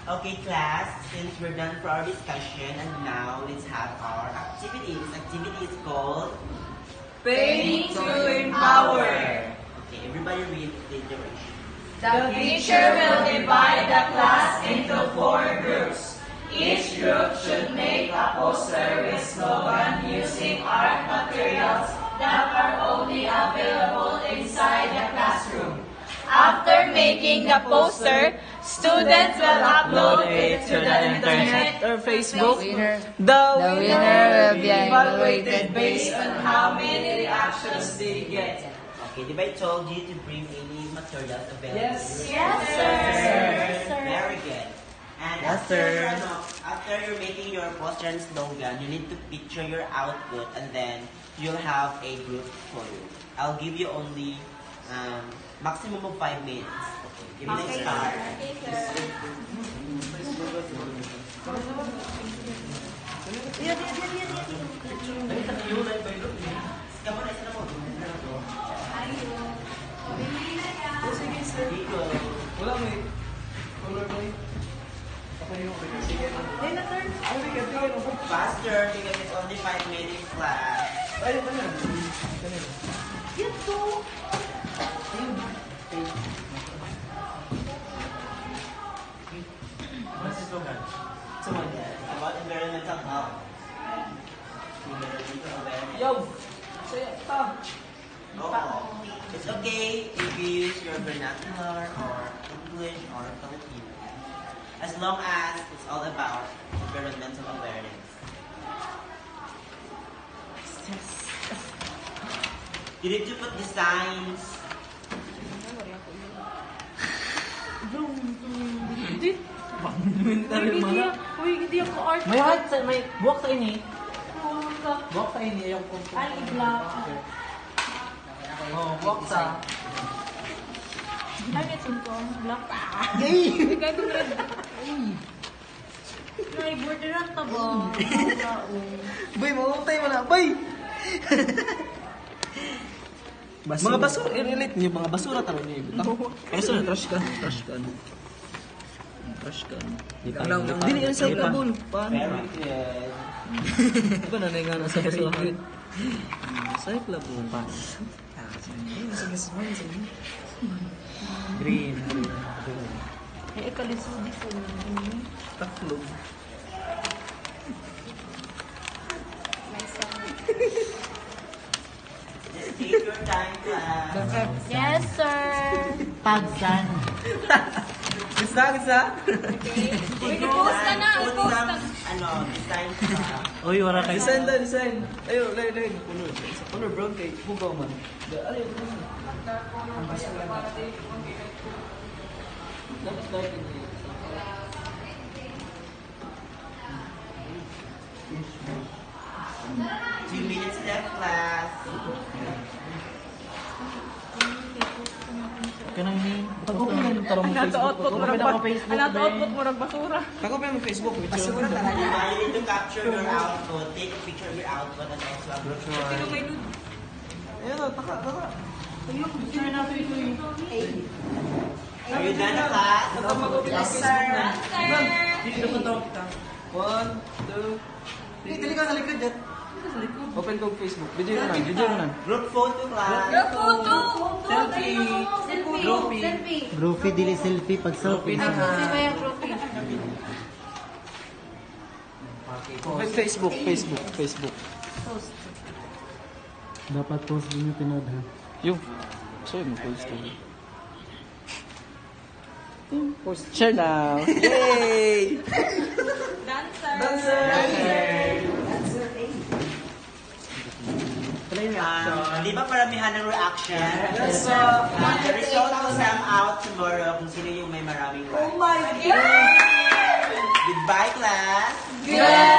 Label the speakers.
Speaker 1: Okay, class, since we're done for our discussion, and now let's have our activities. Activity is called
Speaker 2: Painting to Empower.
Speaker 1: Okay, everybody read the direction.
Speaker 2: The teacher will divide the class into 4 groups. Each group should make a poster with slogan using art materials that are only available inside the classroom. After making the poster, students will upload it to the internet or Facebook. The winner will be evaluated based on how many reactions they get.
Speaker 1: Okay, did I told you to bring any materials available?
Speaker 2: Yes.
Speaker 3: Yes, sir.
Speaker 1: Very good. And
Speaker 4: Yes,
Speaker 1: after,
Speaker 4: sir.
Speaker 1: After you're making your poster and slogan, you need to picture your output, and then you'll have a group photo. I'll give you only maximum of 5 minutes. Okay, give me the start.
Speaker 3: Okay, sir.
Speaker 1: Come on, isa na mo. Dito.
Speaker 4: Wala may color mo eh. Ako yung sige. Ay, may katiyan ako.
Speaker 1: Faster because it's only 5 minutes class.
Speaker 4: Ay, ano yan? What's the slogan?
Speaker 1: So, about environmental health. Environmental awareness.
Speaker 4: Yo! Saya ta!
Speaker 1: Oo. It's okay if you use your vernacular or English or Filipino. As long as it's all about environmental awareness. You need to put designs.
Speaker 3: Uy, hindi ako art.
Speaker 4: May hat sa may buwak sa ini.
Speaker 3: ka.
Speaker 4: Buwak sa ini yung
Speaker 3: Ay, black.
Speaker 4: Oh, buwak sa.
Speaker 3: Ay, nitsun ko. Black.
Speaker 4: Yay!
Speaker 3: Ikaw ko red. Ay, border ang taba.
Speaker 4: Bay, mamutay mo na. Bay! Mga basura, i-relate niyo, mga basura taro niyo. Basura, trash can. Trash can. Trash can. Dili yan sa kabul. Paano?
Speaker 1: Very good.
Speaker 4: Diba nanay nga nasa basura? Sa kabul. Green.
Speaker 3: Ay, ikalisudi ko na.
Speaker 4: Taklog.
Speaker 1: Just take your time, class.
Speaker 3: Yes, sir.
Speaker 4: Pagsan. Gusta, gusta?
Speaker 3: Uy, i-post ka na.
Speaker 1: Put
Speaker 3: I-post ka.
Speaker 1: some, designs pa.
Speaker 4: Uy, wala kayo. Design na, design. Ayo, lay. Color. Color brown kay Hugaw man. Ano yun? Dapat dark in the
Speaker 1: 2 minutes left, class.
Speaker 4: Kanang ni pag-open mo tarong Facebook.
Speaker 3: Ano-output mo ng basura.
Speaker 4: Pag-open mo Facebook.
Speaker 1: Basura talaga. You need to capture your output. Take a picture of your output and also a group shot.
Speaker 4: Ayun, taka.
Speaker 1: Are you done, class?
Speaker 4: Yes, sir. Dito ko to. 1, 2, 3. Dili ka sa likod dyan. Open ko Facebook. Video mo na.
Speaker 1: Group photo, class.
Speaker 4: Selfie.
Speaker 5: Groupie, dili selfie. Pag selfie na.
Speaker 4: Facebook.
Speaker 5: Dapat post din yung tinod ha.
Speaker 4: Yung. So, yung post ko. Post. Share now. Yay! Dancer!
Speaker 1: Di ba paramihan ng reaction?
Speaker 4: Yes, sir.
Speaker 1: The result will come out tomorrow kung sino yung may maraming like.
Speaker 2: Oh my God!
Speaker 1: Goodbye, class!
Speaker 2: Good!